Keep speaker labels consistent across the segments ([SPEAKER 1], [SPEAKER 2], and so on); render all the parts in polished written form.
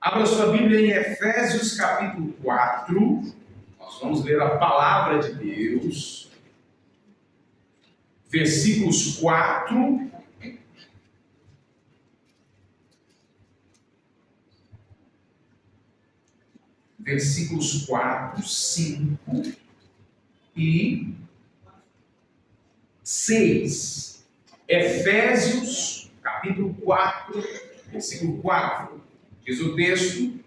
[SPEAKER 1] Abra sua Bíblia em Efésios capítulo 4. Nós vamos ler a palavra de Deus. Versículos 4. Versículos 4, 5 e 6. Efésios capítulo 4, versículo 4. Diz o texto: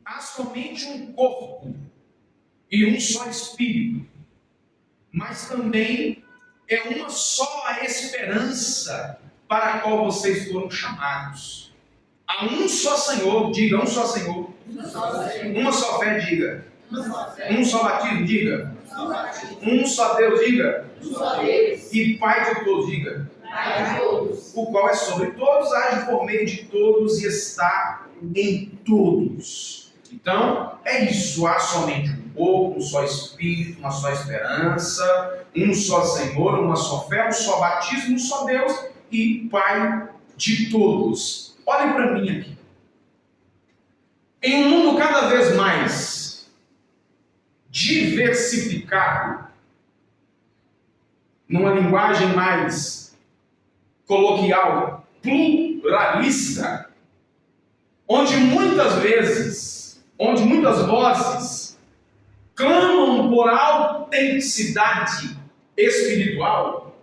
[SPEAKER 1] há somente um corpo e um só espírito, mas também é uma só a esperança para a qual vocês foram chamados. Há um só Senhor, diga, um só Senhor. Uma só fé, diga. Um só batismo, diga. Um só Deus, diga. E Pai de todos, diga. O qual é sobre todos, age por meio de todos e está em todos. Então, é isso. Há somente um corpo, um só Espírito, uma só esperança, um só Senhor, uma só fé, um só batismo, um só Deus e Pai de todos. Olhem para mim aqui. Em um mundo cada vez mais diversificado, numa linguagem mais coloquial, pluralista, onde muitas vozes clamam por autenticidade espiritual,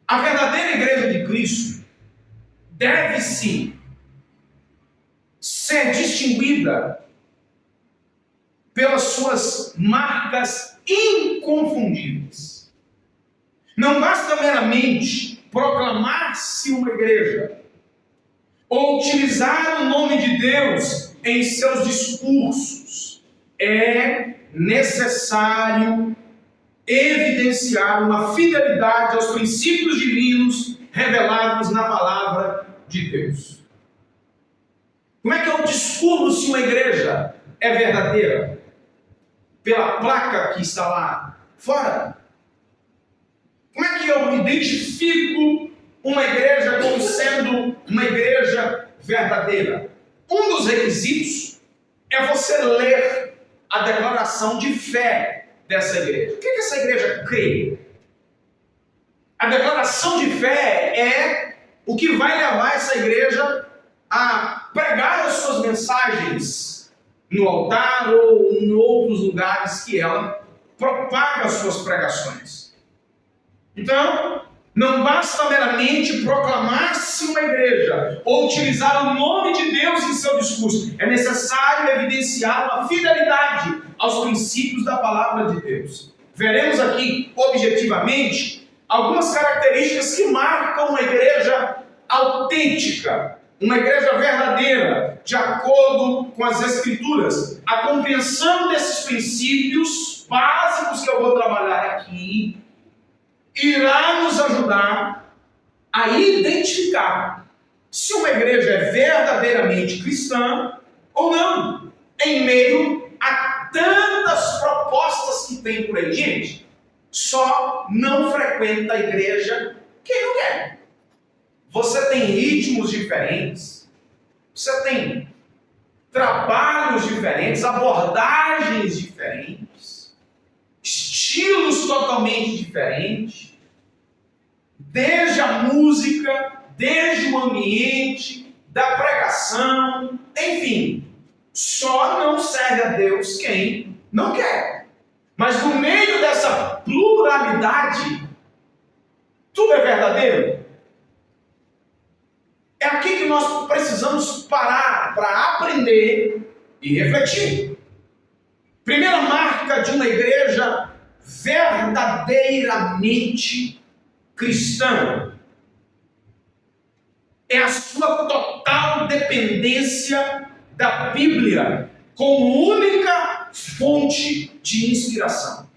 [SPEAKER 1] a verdadeira igreja de Cristo deve sim ser distinguida pelas suas marcas inconfundíveis. Não basta meramente proclamar-se uma igreja ou utilizar o nome de Deus em seus discursos. É necessário evidenciar uma fidelidade aos princípios divinos revelados na palavra de Deus. Como é que eu descubro se uma igreja é verdadeira? Pela placa que está lá fora? Como é que eu identifico uma igreja como sendo uma igreja verdadeira? Um dos requisitos é você ler a declaração de fé dessa igreja. O que essa igreja crê? A declaração de fé é o que vai levar essa igreja a pregar as suas mensagens no altar ou em outros lugares que ela propaga as suas pregações. Então, não basta meramente proclamar-se uma igreja ou utilizar o nome de Deus em seu discurso. É necessário evidenciar uma fidelidade aos princípios da palavra de Deus. Veremos aqui, objetivamente, algumas características que marcam uma igreja autêntica, uma igreja verdadeira, de acordo com as Escrituras. A compreensão desses princípios básicos que eu vou trabalhar aqui irá nos ajudar a identificar se uma igreja é verdadeiramente cristã ou não, em meio a tantas propostas que tem por aí. Gente, só não frequenta a igreja quem não quer. Você tem ritmos diferentes, você tem trabalhos diferentes, abordagens diferentes, estilos totalmente diferentes, desde a música, desde o ambiente, da pregação, enfim, só não serve a Deus quem não quer. Mas no meio dessa pluralidade, tudo é verdadeiro. É aqui que nós precisamos parar para aprender e refletir. Primeira marca de uma igreja verdadeiramente cristã é a sua total dependência da Bíblia como única fonte de inspiração.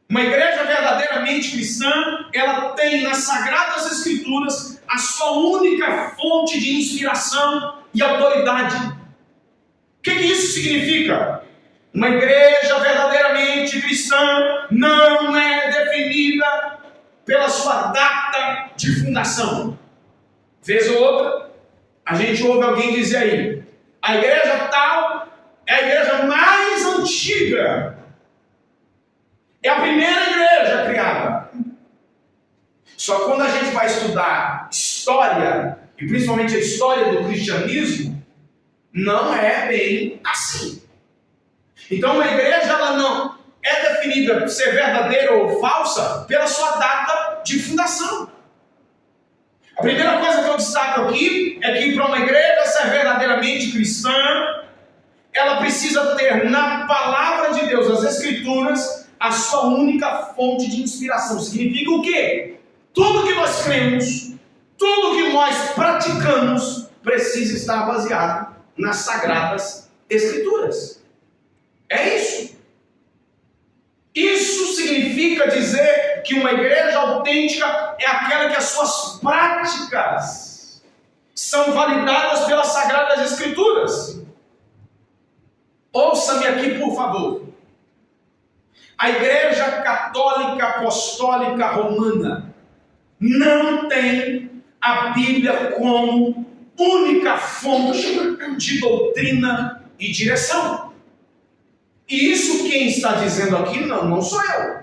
[SPEAKER 1] Uma igreja verdadeiramente cristã, ela tem nas Sagradas Escrituras a sua única fonte de inspiração e autoridade. O que isso significa? Uma igreja verdadeiramente cristã não é definida pela sua data de fundação. Vez ou outra, a gente ouve alguém dizer aí, a igreja tal é a igreja mais antiga, é a primeira igreja criada. Só que quando a gente vai estudar história, e principalmente a história do cristianismo, não é bem assim. Então uma igreja ela não é definida por ser verdadeira ou falsa pela sua data de fundação. A primeira coisa que eu destaco aqui é que para uma igreja ser verdadeiramente cristã, ela precisa ter na palavra de Deus, as Escrituras, a sua única fonte de inspiração. Significa o quê? Tudo que nós cremos, tudo que nós praticamos, precisa estar baseado nas Sagradas Escrituras. É isso. Isso significa dizer que uma igreja autêntica é aquela que as suas práticas são validadas pelas Sagradas Escrituras. Ouça-me aqui, por favor. A Igreja Católica Apostólica Romana não tem a Bíblia como única fonte de doutrina e direção. E isso quem está dizendo aqui não sou eu.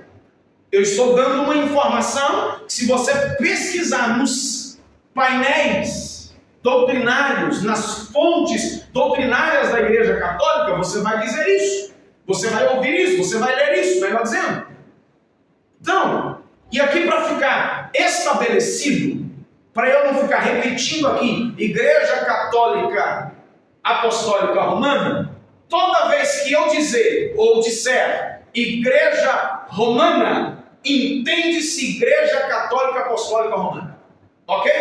[SPEAKER 1] Eu estou dando uma informação que, se você pesquisar nos painéis doutrinários, nas fontes doutrinárias da Igreja Católica, você vai dizer isso. Você vai ouvir isso, você vai ler isso, melhor dizendo. Então, e aqui para ficar estabelecido, para eu não ficar repetindo aqui, Igreja Católica Apostólica Romana, toda vez que eu dizer ou disser Igreja Romana, entende-se Igreja Católica Apostólica Romana. Ok?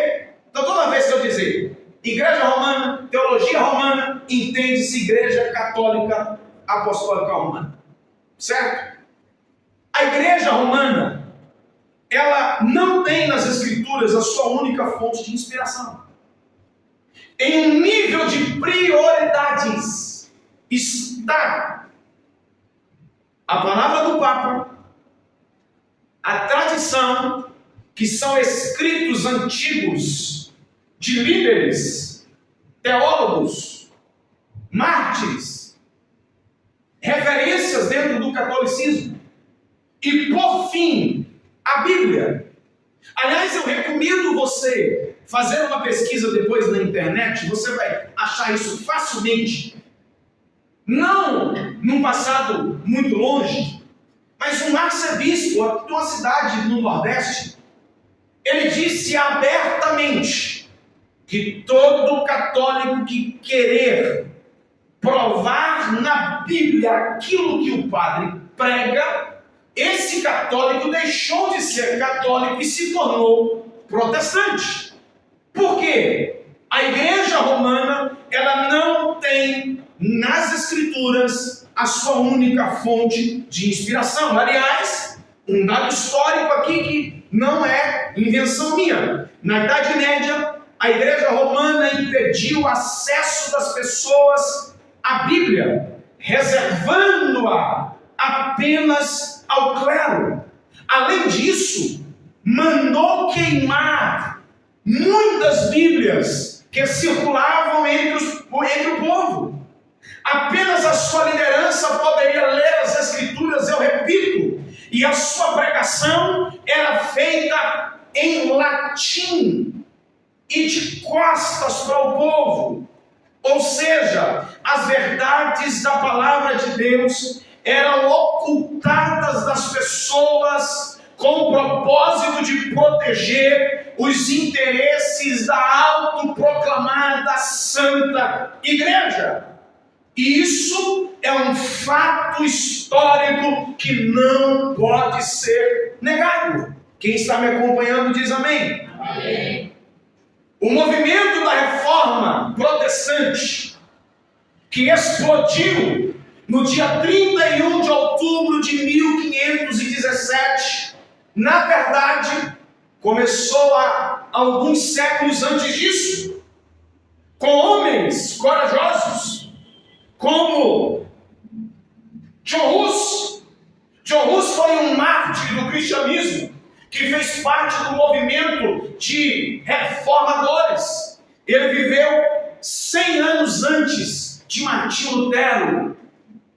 [SPEAKER 1] Então toda vez que eu dizer Igreja Romana, Teologia Romana, entende-se Igreja Católica Apostólica Romana. Certo? A Igreja Romana, ela não tem nas Escrituras a sua única fonte de inspiração. Em um nível de prioridades está a palavra do Papa, a tradição, que são escritos antigos de líderes, teólogos, mártires, referências dentro do catolicismo, e por fim, a Bíblia. Aliás, eu recomendo você fazer uma pesquisa depois na internet, você vai achar isso facilmente. Não num passado muito longe, mas um arcebispo de uma cidade no Nordeste, ele disse abertamente que todo católico que querer provar na Bíblia aquilo que o padre prega, esse católico deixou de ser católico e se tornou protestante. Por quê? A Igreja Romana, ela não tem nas Escrituras a sua única fonte de inspiração. Aliás, um dado histórico aqui que não é invenção minha. Na Idade Média, a Igreja Romana impediu o acesso das pessoas à Bíblia, reservando-a apenas ao clero. Além disso, mandou queimar muitas Bíblias que circulavam entre o povo. Apenas a sua liderança poderia ler as Escrituras, eu repito, e a sua pregação era feita em latim e de costas para o povo. Ou seja, as verdades da palavra de Deus eram ocultadas das pessoas com o propósito de proteger os interesses da autoproclamada Santa Igreja. E isso é um fato histórico que não pode ser negado. Quem está me acompanhando diz amém. Amém. O movimento da reforma protestante, que explodiu no dia 31 de outubro de 1517, na verdade, começou há alguns séculos antes disso, com homens corajosos, como John Hus, foi um mártir do cristianismo, que fez parte do movimento de reformadores. Ele viveu 100 anos antes de Martinho Lutero.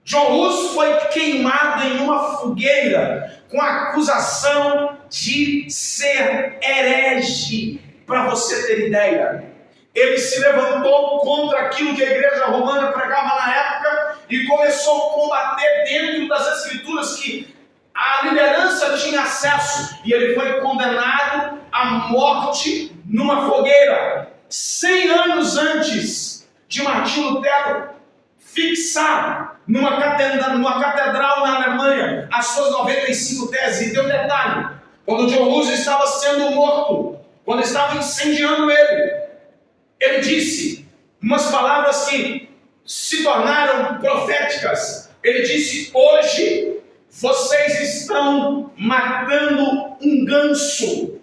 [SPEAKER 1] John Hus foi queimado em uma fogueira com a acusação de ser herege. Para você ter ideia, ele se levantou contra aquilo que a igreja romana pregava na época e começou a combater dentro das escrituras que a liderança tinha acesso, e ele foi condenado à morte numa fogueira 100 anos antes de Martinho Lutero fixar numa catedral na Alemanha as suas 95 teses. E tem um detalhe: quando John Hus estava sendo morto, quando estava incendiando ele disse umas palavras que se tornaram proféticas. Ele disse: hoje vocês estão matando um ganso,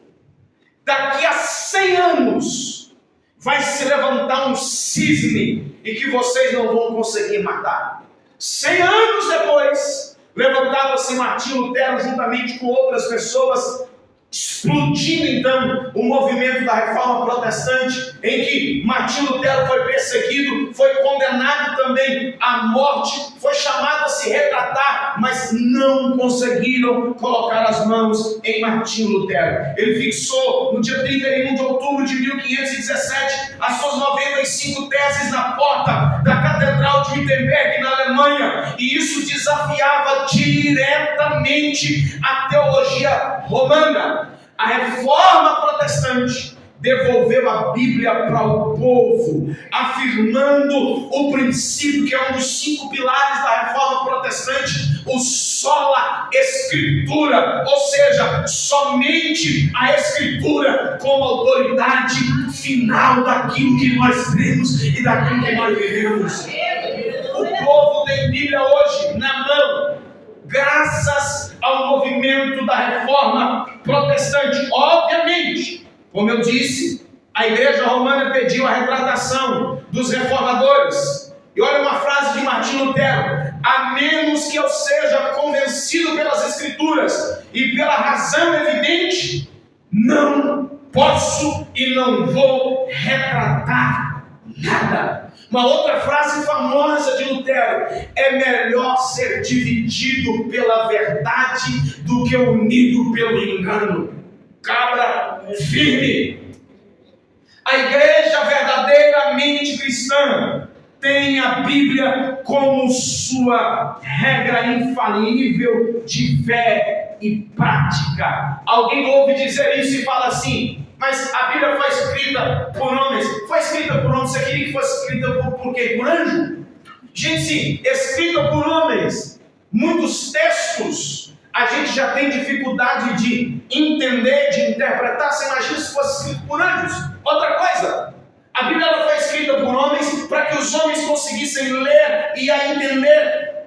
[SPEAKER 1] daqui a 100 anos vai se levantar um cisne e que vocês não vão conseguir matar. 100 anos depois, levantava-se Martinho Lutero juntamente com outras pessoas, explodindo então o movimento da Reforma Protestante, em que Martinho Lutero foi perseguido, foi condenado também à morte, foi chamado a se retratar, mas não conseguiram colocar as mãos em Martinho Lutero. Ele fixou no dia 31 de outubro de 1517 as suas 95 teses na porta da Catedral de Wittenberg, na Alemanha, e isso desafiava diretamente a teologia romana. A Reforma Protestante devolveu a Bíblia para o povo, afirmando o princípio que é um dos 5 pilares da Reforma Protestante, o sola Escritura, ou seja, somente a Escritura como autoridade final daquilo que nós cremos e daquilo que nós vivemos. O povo tem Bíblia hoje na mão, graças ao movimento da Reforma Protestante. Obviamente, como eu disse, a igreja romana pediu a retratação dos reformadores. E olha uma frase de Martinho Lutero: a menos que eu seja convencido pelas Escrituras e pela razão evidente, não posso e não vou retratar nada. Uma outra frase famosa de Lutero: é melhor ser dividido pela verdade do que unido pelo engano. Cabra firme. A igreja verdadeiramente cristã tem a Bíblia como sua regra infalível de fé e prática. Alguém ouve dizer isso e fala assim: mas a Bíblia foi escrita por homens. Foi escrita por homens. Você queria que fosse escrita por quê? Por anjo? Gente, sim, escrita por homens. Muitos textos a gente já tem dificuldade de entender, de interpretar. Você imagina se fosse escrito por anjos? Outra coisa, a Bíblia ela foi escrita por homens para que os homens conseguissem ler e a entender.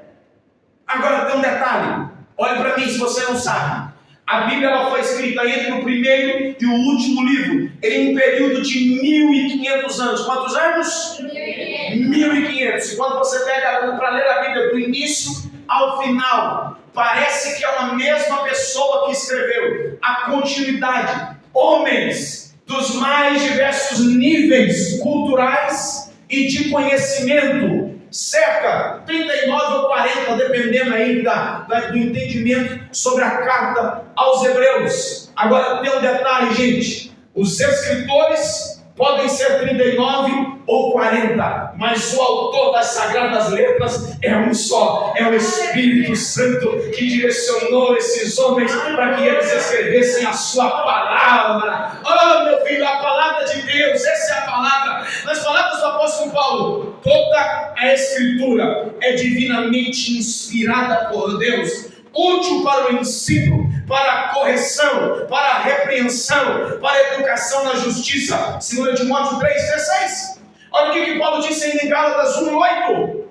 [SPEAKER 1] Agora tem um detalhe. Olhe para mim se você não sabe. A Bíblia ela foi escrita entre o primeiro e o último livro em um período de 1500 anos. Quantos anos? 1500. E quando você pega para ler a Bíblia do início ao final, parece que é uma mesma pessoa que escreveu. A continuidade. Homens dos mais diversos níveis culturais e de conhecimento. Cerca 39 ou 40, dependendo aí do entendimento sobre a carta aos Hebreus. Agora tem um detalhe, gente: os escritores podem ser 39 ou 40, mas o autor das Sagradas Letras é um só, é o Espírito Santo que direcionou esses homens para que eles escrevessem a sua palavra. Oh, meu filho, a palavra de Deus, essa é a palavra. Nas palavras do apóstolo Paulo, toda a Escritura é divinamente inspirada por Deus, útil para o ensino, para a correção, para a repreensão, para a educação na justiça. 2 Timóteo 3:16. Olha o que Paulo disse em Gálatas 1:8.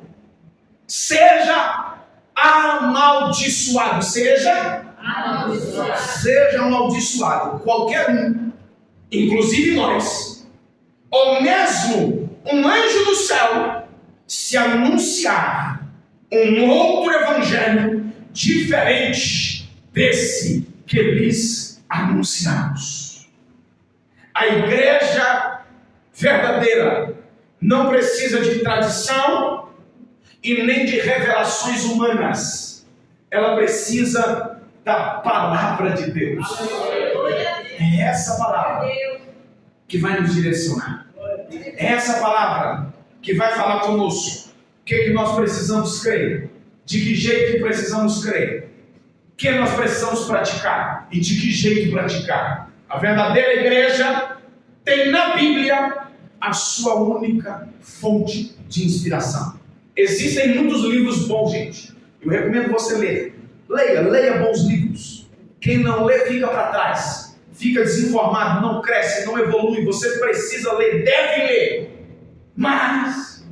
[SPEAKER 1] Seja amaldiçoado. Seja amaldiçoado. Qualquer um, inclusive nós, ou mesmo um anjo do céu, se anunciar um outro evangelho diferente desse que lhes anunciamos. A igreja verdadeira não precisa de tradição e nem de revelações humanas. Ela precisa da palavra de Deus. É essa palavra que vai nos direcionar. É essa palavra que vai falar conosco. O que nós precisamos crer? De que jeito precisamos crer? O que nós precisamos praticar? E de que jeito praticar? A verdadeira igreja tem na Bíblia a sua única fonte de inspiração. Existem muitos livros bons, gente. Eu recomendo você ler. Leia bons livros. Quem não lê fica para trás. Fica desinformado, não cresce, não evolui. Você precisa ler, deve ler. Mas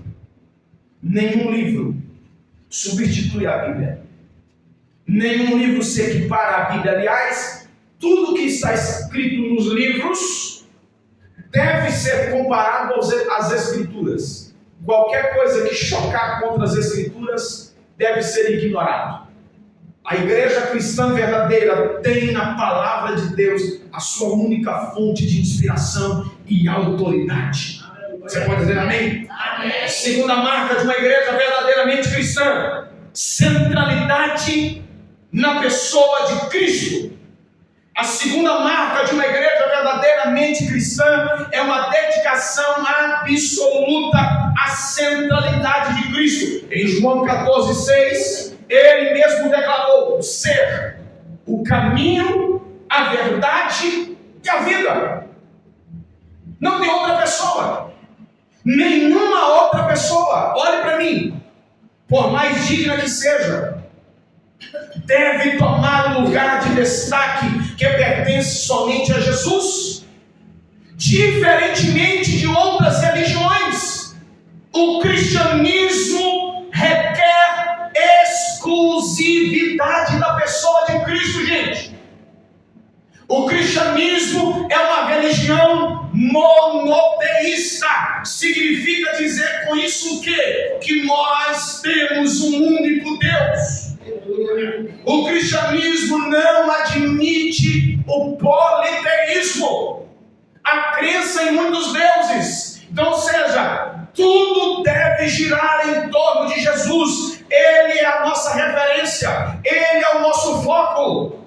[SPEAKER 1] nenhum livro substitui a Bíblia. Nenhum livro se equipara à Bíblia. Aliás, tudo que está escrito nos livros deve ser comparado às Escrituras. Qualquer coisa que chocar contra as Escrituras deve ser ignorado. A igreja cristã verdadeira tem na palavra de Deus a sua única fonte de inspiração e autoridade. Você pode dizer amém? Amém. Segunda marca de uma igreja verdadeiramente cristã: centralidade na pessoa de Cristo. A segunda marca de uma igreja verdadeiramente cristã é uma dedicação absoluta à centralidade de Cristo. Em João 14,6, ele mesmo declarou ser o caminho, a verdade e a vida. Não tem outra pessoa, nenhuma outra pessoa, olhe para mim, por mais digna que seja, deve tomar o lugar de destaque que pertence somente a Jesus. Diferentemente de outras religiões, o cristianismo requer exclusividade da pessoa de Cristo, gente. O cristianismo é uma religião monoteísta. Significa dizer com isso o quê? Que nós temos um único Deus. O cristianismo não admite o politeísmo, a crença em muitos deuses. Então, ou seja, tudo deve girar em torno de Jesus. Ele é a nossa referência, Ele é o nosso foco.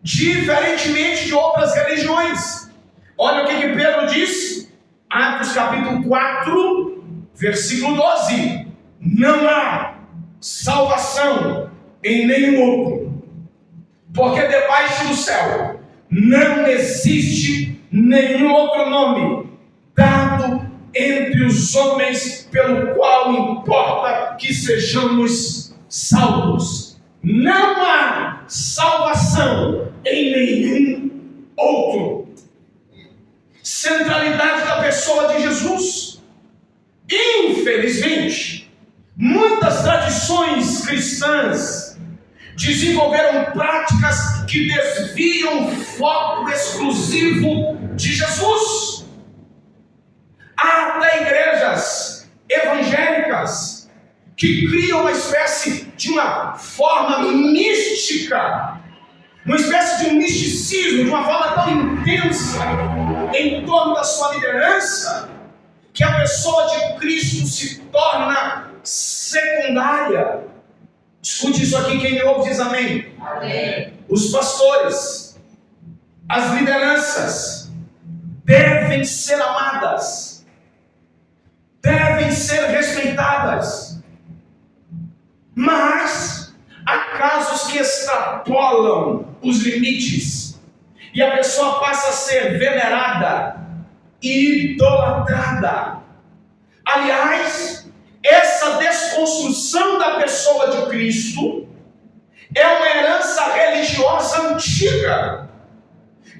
[SPEAKER 1] Diferentemente de outras religiões. Olha o que Pedro diz, Atos capítulo 4, versículo 12. Não há salvação em nenhum outro, porque debaixo do céu não existe nenhum outro nome dado entre os homens pelo qual importa que sejamos salvos. Não há salvação em nenhum outro. Centralidade da pessoa de Jesus. Infelizmente, muitas tradições cristãs desenvolveram práticas que desviam o foco exclusivo de Jesus. Há até igrejas evangélicas que criam uma espécie de uma forma mística, uma espécie de um misticismo, de uma forma tão intensa em torno da sua liderança, que a pessoa de Cristo se torna secundária. Escute isso aqui, quem me ouve diz amém. Amém. Os pastores, as lideranças devem ser amadas, devem ser respeitadas, mas há casos que extrapolam os limites e a pessoa passa a ser venerada e idolatrada. Aliás, essa desconstrução da pessoa de Cristo é uma herança religiosa antiga.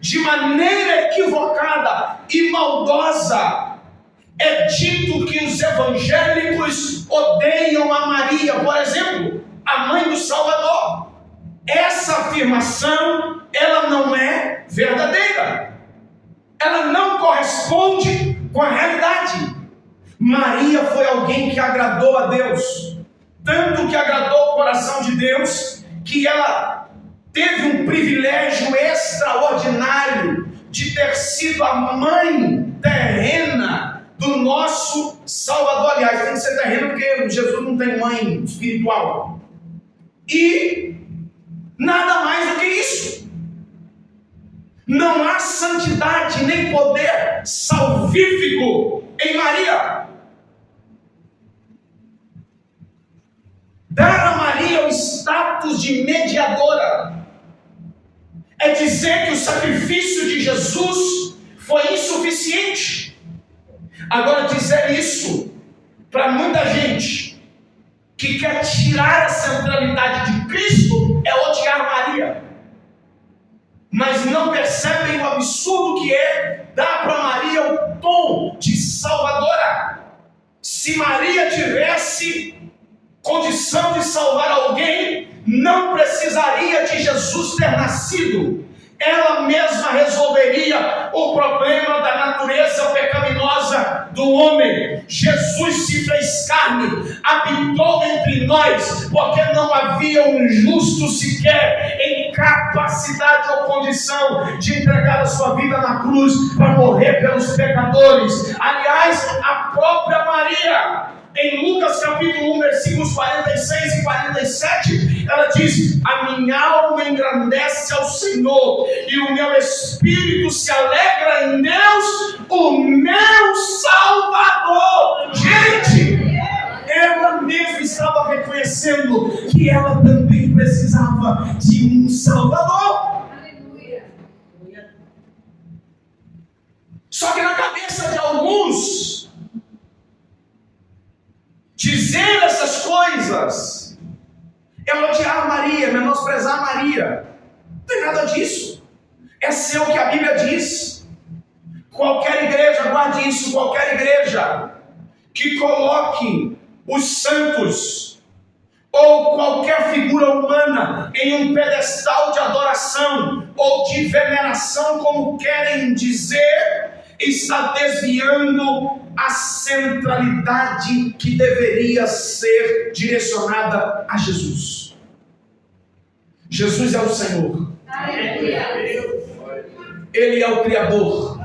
[SPEAKER 1] De maneira equivocada e maldosa, é dito que os evangélicos odeiam a Maria, por exemplo, a mãe do Salvador. Essa afirmação, ela não é verdadeira. Ela não corresponde com a realidade. Maria foi alguém que agradou a Deus, tanto que agradou o coração de Deus, que ela teve um privilégio extraordinário de ter sido a mãe terrena do nosso Salvador. Aliás, tem que ser terreno porque Jesus não tem mãe espiritual. E nada mais do que isso. Não há santidade nem poder salvífico em Maria. Dar a Maria o status de mediadora é dizer que o sacrifício de Jesus foi insuficiente. Agora, dizer isso para muita gente que quer tirar a centralidade de Cristo é odiar Maria. Mas não percebem o absurdo que é dar para Maria o tom de salvadora. Se Maria tivesse condição de salvar alguém, não precisaria de Jesus ter nascido. Ela mesma resolveria o problema da natureza pecaminosa do homem. Jesus se fez carne, habitou entre nós, porque não havia um justo sequer em capacidade ou condição de entregar a sua vida na cruz para morrer pelos pecadores. Aliás, a própria Maria, em Lucas capítulo 1, versículos 46 e 47, ela diz: a minha alma engrandece ao Senhor, e o meu espírito se alegra em Deus, o meu Salvador. Gente, ela mesma estava reconhecendo que ela também precisava de um Salvador. Só que na cabeça de alguns, dizer essas coisas é odiar Maria, menosprezar Maria. Não tem nada disso. É ser o que a Bíblia diz. Qualquer igreja, guarde isso, qualquer igreja que coloque os santos ou qualquer figura humana em um pedestal de adoração ou de veneração, como querem dizer, está desviando a centralidade que deveria ser direcionada a Jesus. Jesus é o Senhor. Ele é o Criador.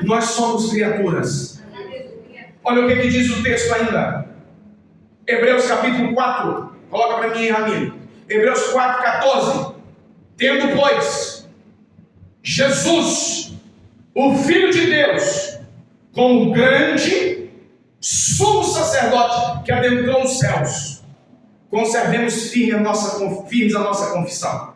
[SPEAKER 1] Nós somos criaturas. Olha o que diz o texto ainda. Hebreus capítulo 4. Coloca para mim, Ramiro. Hebreus 4, 14. Tendo, pois, Jesus, o Filho de Deus, como grande sumo sacerdote que adentrou os céus, conservemos firmes a nossa confissão.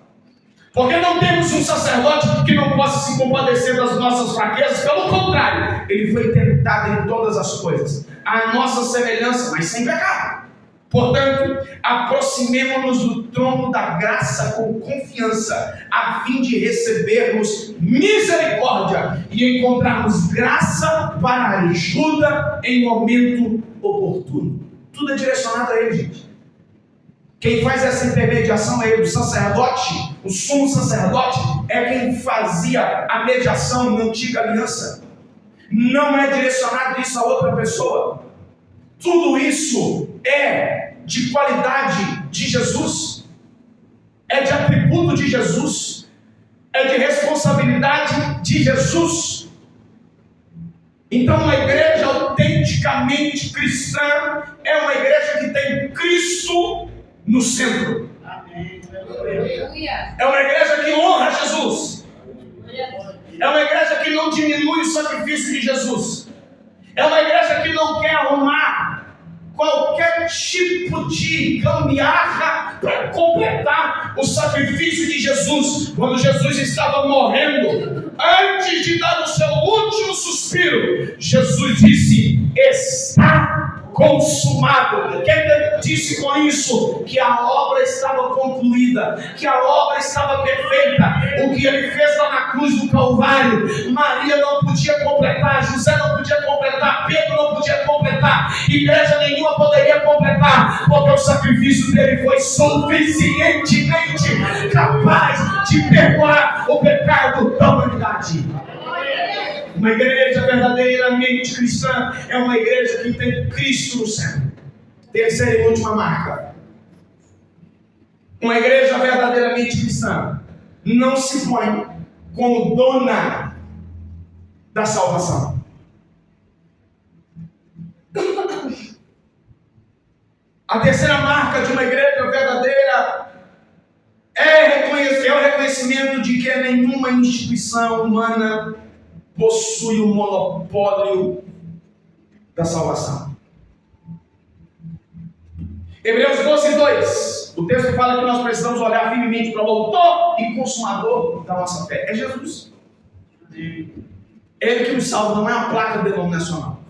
[SPEAKER 1] Porque não temos um sacerdote que não possa se compadecer das nossas fraquezas. Pelo contrário, ele foi tentado em todas as coisas, à nossa semelhança, mas sem pecado. Portanto, aproximemo-nos do trono da graça com confiança, a fim de recebermos misericórdia e encontrarmos graça para ajuda em momento oportuno. Tudo é direcionado a ele, gente. Quem faz essa intermediação é ele, o sacerdote, o sumo sacerdote, é quem fazia a mediação na antiga aliança. Não é direcionado isso a outra pessoa. Tudo isso é de qualidade de Jesus, é de atributo de Jesus, é de responsabilidade de Jesus. Então, uma igreja autenticamente cristã é uma igreja que tem Cristo no centro. É uma igreja que honra Jesus. É uma igreja que não diminui o sacrifício de Jesus. É uma igreja que não quer arrumar qualquer tipo de gambiarra para completar o sacrifício de Jesus. Quando Jesus estava morrendo, antes de dar o seu último suspiro, Jesus disse: está consumado. Quem disse com isso? Que a obra estava concluída, que a obra estava perfeita. O que ele fez lá na cruz do Calvário, Maria não podia completar, José não podia completar, Pedro não podia completar, igreja nenhuma poderia completar, porque o sacrifício dele foi suficientemente capaz de perdoar o pecado da humanidade. Uma igreja verdadeiramente cristã é uma igreja que tem Cristo no centro. Terceira e última marca. Uma igreja verdadeiramente cristã não se põe como dona da salvação. A terceira marca de uma igreja verdadeira é o reconhecimento de que nenhuma instituição humana possui o monopólio da salvação. Hebreus 12:2, o texto fala que nós precisamos olhar firmemente para o autor e consumador da nossa fé. É Jesus. Ele que nos salva, não é uma placa denominacional.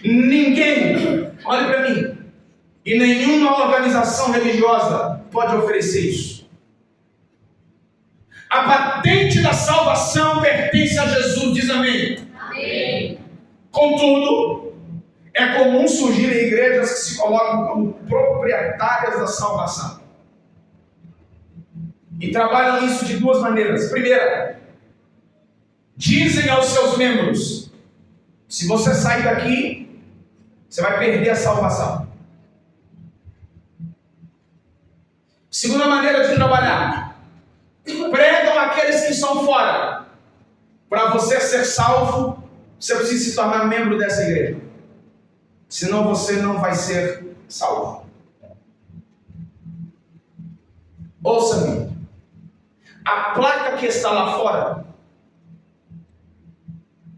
[SPEAKER 1] Ninguém, olhe para mim, e nenhuma organização religiosa pode oferecer isso. A patente da salvação pertence a Jesus, diz amém. Amém. Contudo, é comum surgirem igrejas que se colocam como proprietárias da salvação. E trabalham isso de duas maneiras. Primeira, dizem aos seus membros: se você sair daqui, você vai perder a salvação. Segunda maneira de trabalhar: pregam aqueles que estão fora. Para você ser salvo, você precisa se tornar membro dessa igreja. Senão você não vai ser salvo. Ouça-me. A placa que está lá fora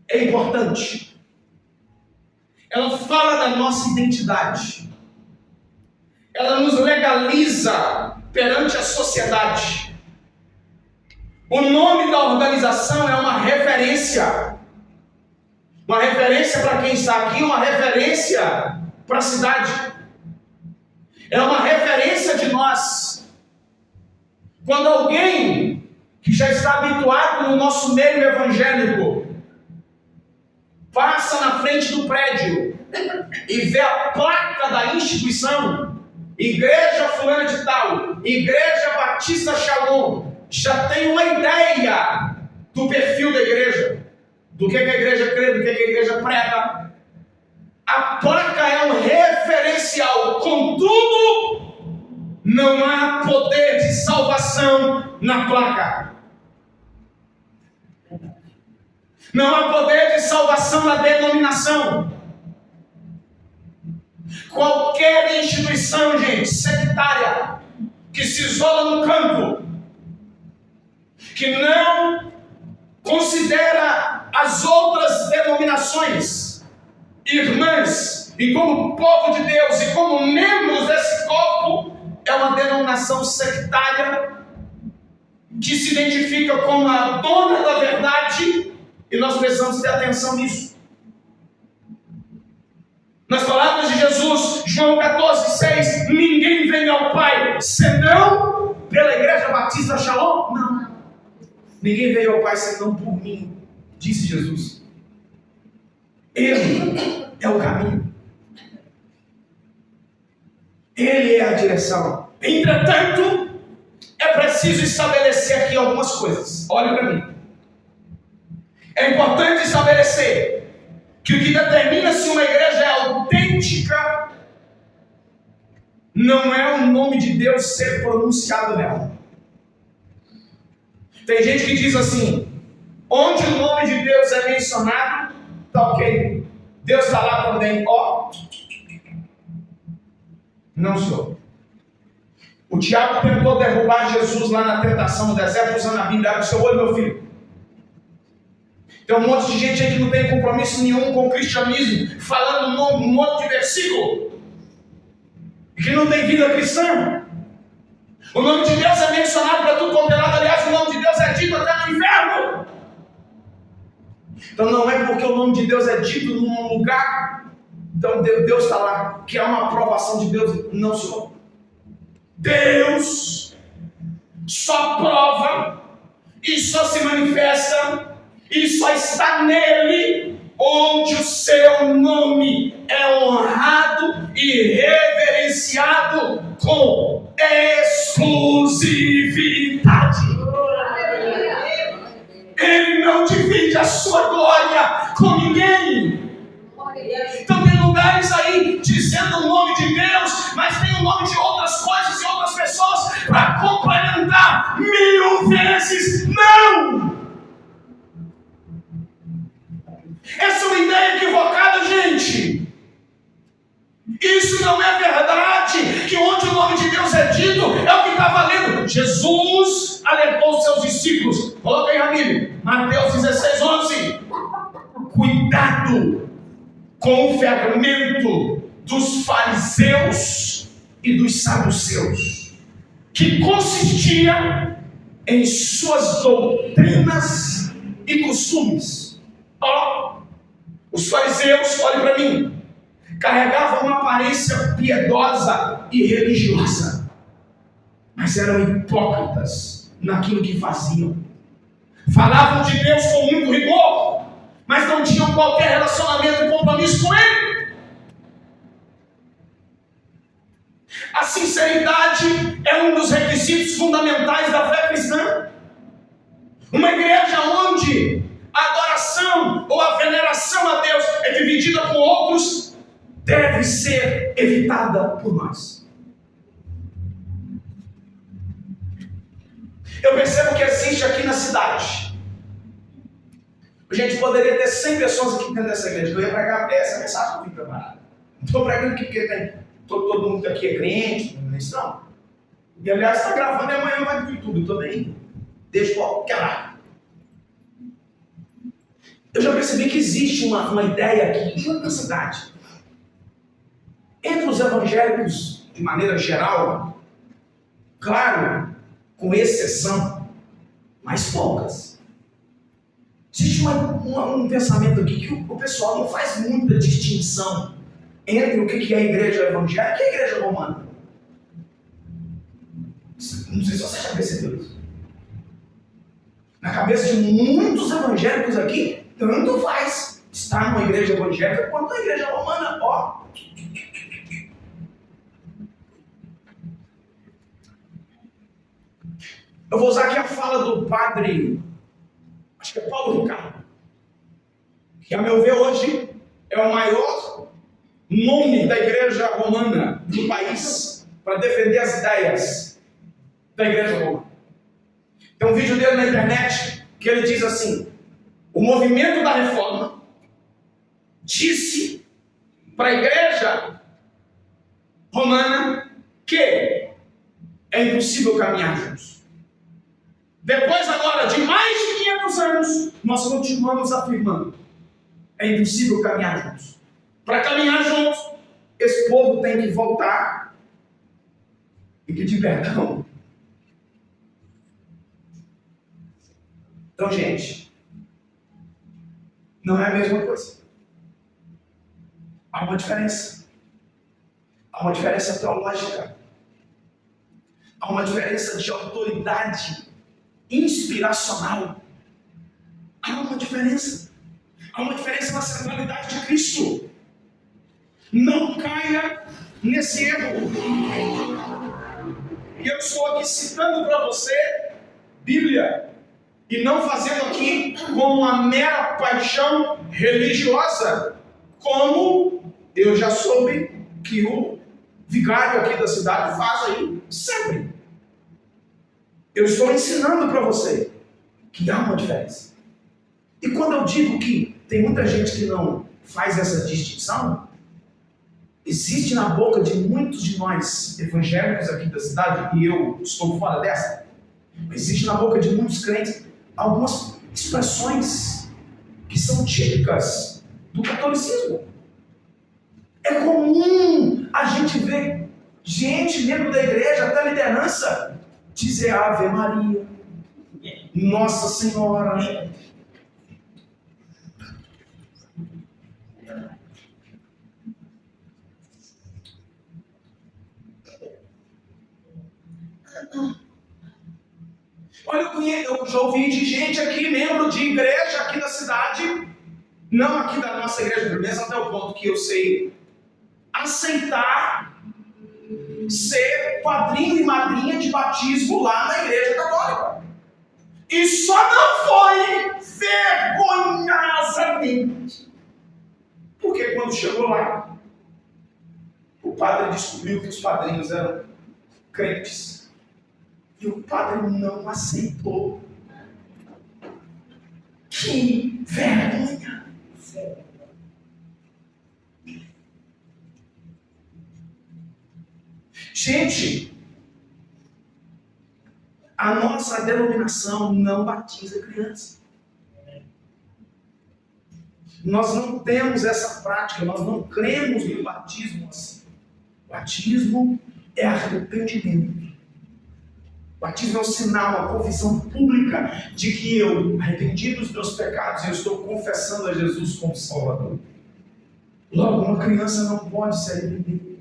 [SPEAKER 1] é importante. Ela fala da nossa identidade. Ela nos legaliza perante a sociedade. O nome da organização é uma referência. Uma referência para quem está aqui, uma referência para a cidade. É uma referência de nós. Quando alguém que já está habituado no nosso meio evangélico passa na frente do prédio e vê a placa da instituição, Igreja Fulana de Tal, Igreja Batista Shalom, já tem uma ideia do perfil da igreja, do que a igreja crê, do que a igreja prega. A placa é um referencial, contudo, não há poder de salvação na placa. Não há poder de salvação na denominação. Qualquer instituição, gente, sectária, que se isola no campo, que não considera as outras denominações irmãs, e como povo de Deus, e como membros desse corpo, é uma denominação sectária, que se identifica como a dona da verdade, e nós precisamos ter atenção nisso. Nas palavras de Jesus, João 14:6, ninguém vem ao Pai senão pela Igreja Batista Shalom. Não. Ninguém veio ao Pai senão por mim, disse Jesus. Ele é o caminho. Ele é a direção. Entretanto, é preciso estabelecer aqui algumas coisas. Olhe para mim. É importante estabelecer que o que determina se uma igreja é autêntica não é o nome de Deus ser pronunciado nela. Tem gente que diz assim: onde o nome de Deus é mencionado, tá ok. Deus está lá também, ó. Não, senhor. O diabo tentou derrubar Jesus lá na tentação no deserto, usando a Bíblia. Abre o seu olho, meu filho. Tem um monte de gente aí que não tem compromisso nenhum com o cristianismo, falando um monte de versículo, que não tem vida cristã. O nome de Deus é mencionado para tudo quanto é lado. Aliás, o nome de Deus é dito até no inferno. Então não é porque o nome de Deus é dito num lugar, então Deus está lá, que é uma aprovação de Deus. Não, senhor. Deus só prova e só se manifesta e só está nele onde o seu nome é honrado e reverenciado com exclusividade. Ele não divide a sua glória com ninguém. Então tem lugares aí dizendo o nome de Deus, mas tem o nome de outras coisas e outras pessoas. 1000 vezes não! Essa é uma ideia equivocada, gente. Isso não é verdade, que onde o nome de Deus é dito, é o que está valendo. Jesus alertou os seus discípulos. Coloca aí, Ramiro, Mateus 16:11. Cuidado com o fermento dos fariseus e dos saduceus, que consistia em suas doutrinas e costumes. Os fariseus, olhem para mim, carregavam uma aparência piedosa e religiosa, mas eram hipócritas naquilo que faziam. Falavam de Deus com muito rigor, mas não tinham qualquer relacionamento e compromisso com Ele. A sinceridade é um dos requisitos fundamentais da fé cristã. Uma igreja onde a adoração ou a veneração a Deus é dividida com outros deve ser evitada por nós. Eu percebo que existe aqui na cidade. A gente poderia ter 100 pessoas aqui dentro dessa igreja. Eu ia pregar essa mensagem que eu vim preparada. Não estou pregando aqui porque tem, todo mundo aqui é crente, não. E aliás, está gravando e amanhã vai para o YouTube também. Deixa qualquer lado. Eu já percebi que existe uma ideia aqui na cidade. Entre os evangélicos, de maneira geral, claro, com exceção, mas poucas. Existe um pensamento aqui que o pessoal não faz muita distinção entre o que é a igreja evangélica e a igreja romana. Não sei se você já percebeu isso. Na cabeça de muitos evangélicos aqui, tanto faz estar numa igreja evangélica quanto na igreja romana. Eu vou usar aqui a fala do padre, acho que é Paulo Ricardo, que a meu ver hoje é o maior nome da igreja romana do país para defender as ideias da igreja romana. Tem um vídeo dele na internet que ele diz assim: o movimento da reforma disse para a igreja romana que é impossível caminhar juntos. Depois agora de mais de 500 anos, nós continuamos afirmando: é impossível caminhar juntos. Para caminhar juntos, esse povo tem que voltar e pedir perdão. Então, gente, não é a mesma coisa. Há uma diferença. Há uma diferença teológica. Há uma diferença de autoridade inspiracional. Há uma diferença. Há uma diferença na centralidade de Cristo. Não caia nesse erro. E eu estou aqui citando para você Bíblia, e não fazendo aqui como uma mera paixão religiosa, como eu já soube que o vigário aqui da cidade faz aí sempre. Eu estou ensinando para você que há uma diferença. E quando eu digo que tem muita gente que não faz essa distinção, existe na boca de muitos de nós evangélicos aqui da cidade, e eu estou fora dessa, existe na boca de muitos crentes algumas expressões que são típicas do catolicismo. É comum a gente ver gente, membro da igreja, até liderança, dizer Ave Maria, Nossa Senhora. Olha, eu já ouvi de gente aqui, membro de igreja aqui da cidade, não aqui da nossa igreja, pelo menos até o ponto que eu sei, aceitar ser padrinho e madrinha de batismo lá na igreja católica. E só não foi vergonhosamente, porque quando chegou lá, o padre descobriu que os padrinhos eram crentes. E o padre não aceitou. Que vergonha! Gente, a nossa denominação não batiza criança. Nós não temos essa prática, nós não cremos no batismo assim. O batismo é arrependimento. O batismo é um sinal, uma confissão pública de que eu, arrependido dos meus pecados, eu estou confessando a Jesus como Salvador. Logo, uma criança não pode se arrepender.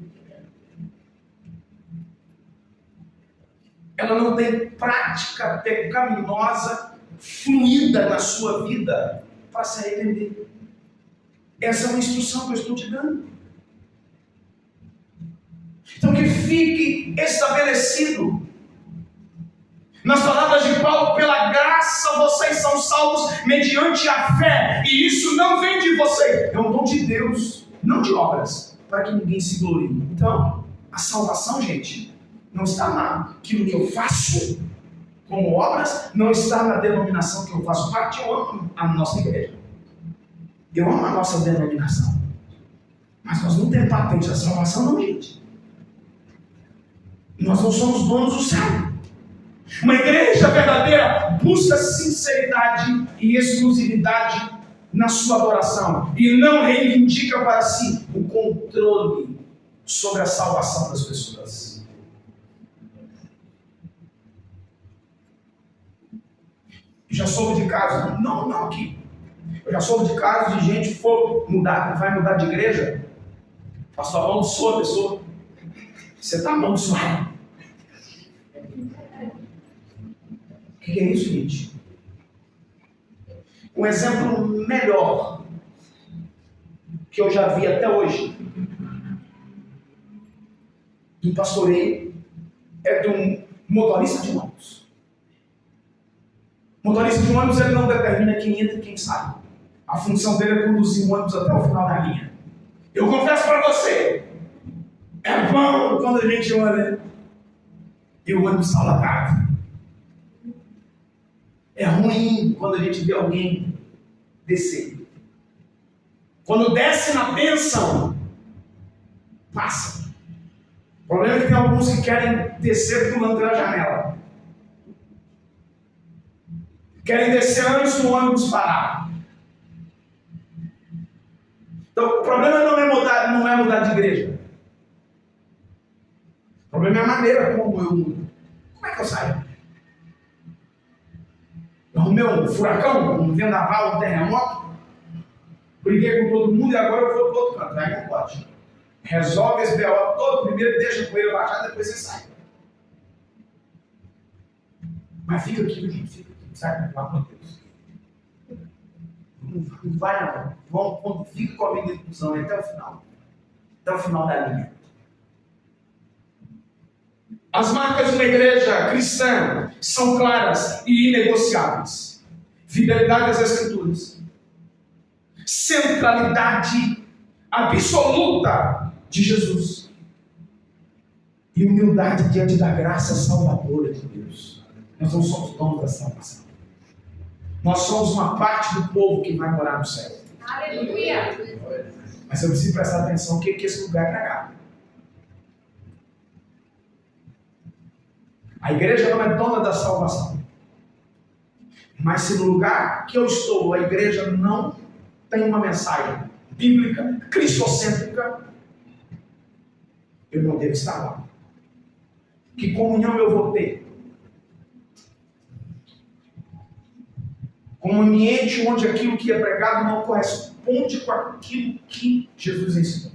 [SPEAKER 1] Ela não tem prática pecaminosa fluida na sua vida para se arrepender. Essa é uma instrução que eu estou te dando. Então que fique estabelecido nas palavras de Paulo: pela graça vocês são salvos mediante a fé, e isso não vem de você, é um dom de Deus, não de obras, para que ninguém se glorie. Então, a salvação, gente, não está naquilo que eu faço como obras, não está na denominação que eu faço parte. Eu amo a nossa igreja, eu amo a nossa denominação, mas nós não temos patente da salvação, não, gente. Nós não somos donos do céu. Uma igreja verdadeira busca sinceridade e exclusividade na sua adoração e não reivindica para si o controle sobre a salvação das pessoas. Eu já soube de casos, não aqui, eu já soube de casos de gente que vai mudar de igreja, pastor, amaldiçoa a pessoa. Você está amaldiçoado. O que é isso, gente? Um exemplo melhor que eu já vi até hoje do pastoreio é de um motorista de ônibus. O motorista de ônibus, ele não determina quem entra e quem sai. A função dele é conduzir o ônibus até o final da linha. Eu confesso para você, é bom quando a gente olha e o ônibus está lotado. É ruim quando a gente vê alguém descer. Quando desce na bênção, passa. O problema é que tem alguns que querem descer pulando pela janela. Querem descer antes do ônibus parar. Então, o problema não é mudar de igreja. O problema é a maneira como eu mudo. Como é que eu saio? Eu arrumei um furacão, um vendaval, um terremoto, briguei com todo mundo e agora eu vou para o outro canto. Aí não pode. Resolve esse B.O. todo primeiro, deixa a poeira baixar, depois você sai. Mas fica aqui, gente, sai, pelo amor de Deus. Não vai não. Fica com a minha discussão até o final da linha. As marcas de uma igreja cristã são claras e inegociáveis. Fidelidade às Escrituras. Centralidade absoluta de Jesus. E humildade diante da graça salvadora de Deus. Nós não somos donos da salvação. Nós somos uma parte do povo que vai morar no céu. Aleluia! Mas eu preciso prestar atenção que esse lugar é pregado. A igreja não é dona da salvação. Mas se no lugar que eu estou, a igreja não tem uma mensagem bíblica, cristocêntrica, eu não devo estar lá. Que comunhão eu vou ter? Com um ambiente onde aquilo que é pregado não corresponde com aquilo que Jesus ensinou.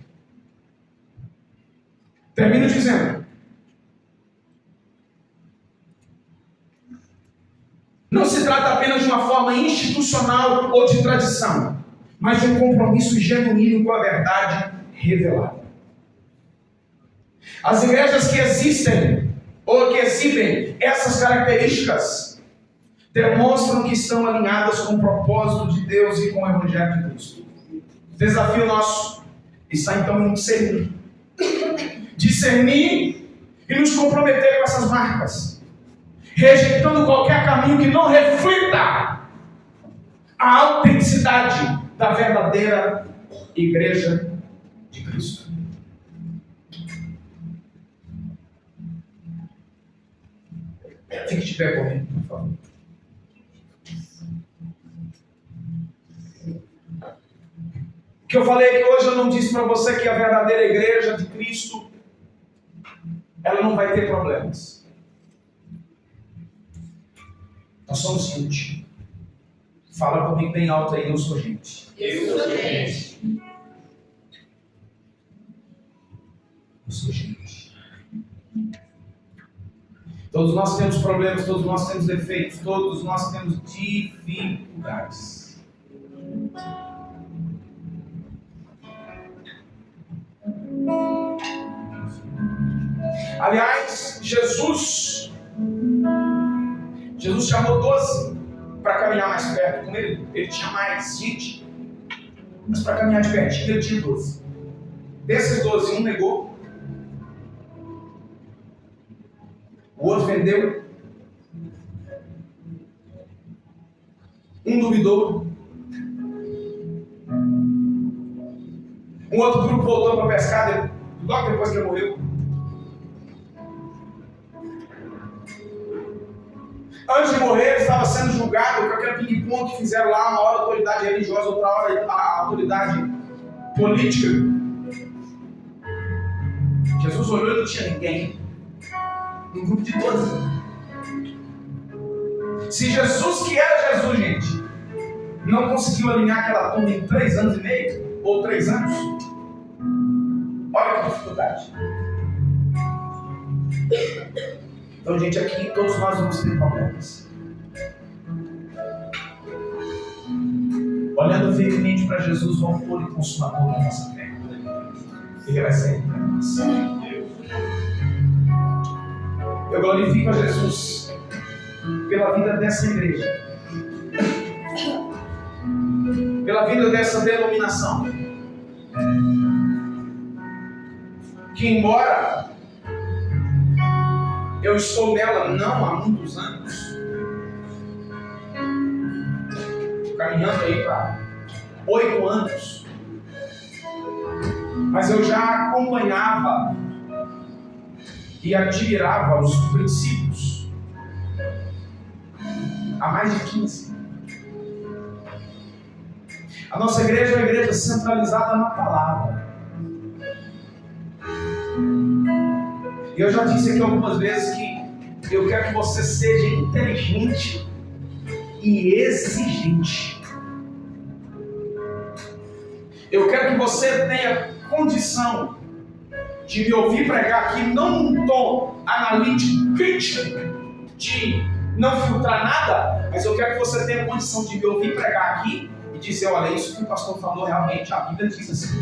[SPEAKER 1] Termino dizendo: não se trata apenas de uma forma institucional ou de tradição, mas de um compromisso genuíno com a verdade revelada. As igrejas que existem ou que exibem essas características demonstram que estão alinhadas com o propósito de Deus e com o Evangelho de Cristo. O desafio nosso está então em discernir e nos comprometer com essas marcas. rejeitando qualquer caminho que não reflita a autenticidade da verdadeira igreja de Cristo. Fique de pé comigo, por favor. O que eu falei que hoje eu não disse para você que a verdadeira igreja de Cristo, ela não vai ter problemas. Nós somos gente. Fala comigo bem alto aí, eu sou gente.
[SPEAKER 2] Eu sou gente.
[SPEAKER 1] Eu sou gente. Todos nós temos problemas, todos nós temos defeitos, todos nós temos dificuldades. Aliás, Jesus chamou 12 para caminhar mais perto com ele. Ele tinha mais gente, mas para caminhar de pertinho ele tinha 12. Desses 12, um negou, o outro vendeu, um duvidou, um outro grupo voltou para pescar logo depois que ele morreu. Antes de morrer, ele estava sendo julgado com aquele ping-pong que fizeram lá, uma hora a autoridade religiosa, outra hora a autoridade política. Jesus olhou e não tinha ninguém. Um grupo de 12. Se Jesus, que era Jesus, gente, não conseguiu alinhar aquela turma em 3 anos e meio, ou 3 anos, olha que dificuldade. Então, gente, aqui todos nós vamos ter problemas. Olhando firmemente para Jesus, o autor e consumador da nossa fé. Ele vai sair para nós. Eu glorifico a Jesus pela vida dessa igreja, pela vida dessa denominação, que embora eu estou nela não há muitos anos, caminhando aí para 8 anos, mas eu já acompanhava e admirava os princípios há mais de 15. A nossa igreja é uma igreja centralizada na palavra. E eu já disse aqui algumas vezes que eu quero que você seja inteligente e exigente. Eu quero que você tenha condição de me ouvir pregar aqui, não num tom analítico, crítico, de não filtrar nada, mas eu quero que você tenha condição de me ouvir pregar aqui e dizer, olha, isso que o pastor falou realmente, a Bíblia diz assim.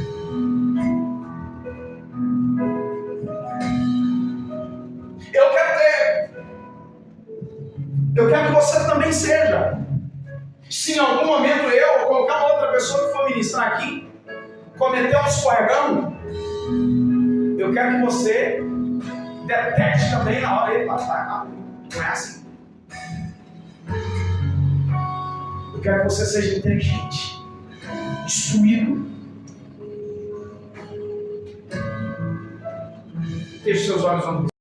[SPEAKER 1] Eu quero que você também seja. Se em algum momento eu ou qualquer outra pessoa que for ministrar aqui cometer um escorregão, eu quero que você detecte também na hora aí, tá? Não é assim. Eu quero que você seja inteligente, instruído. Feche seus olhos, vamos.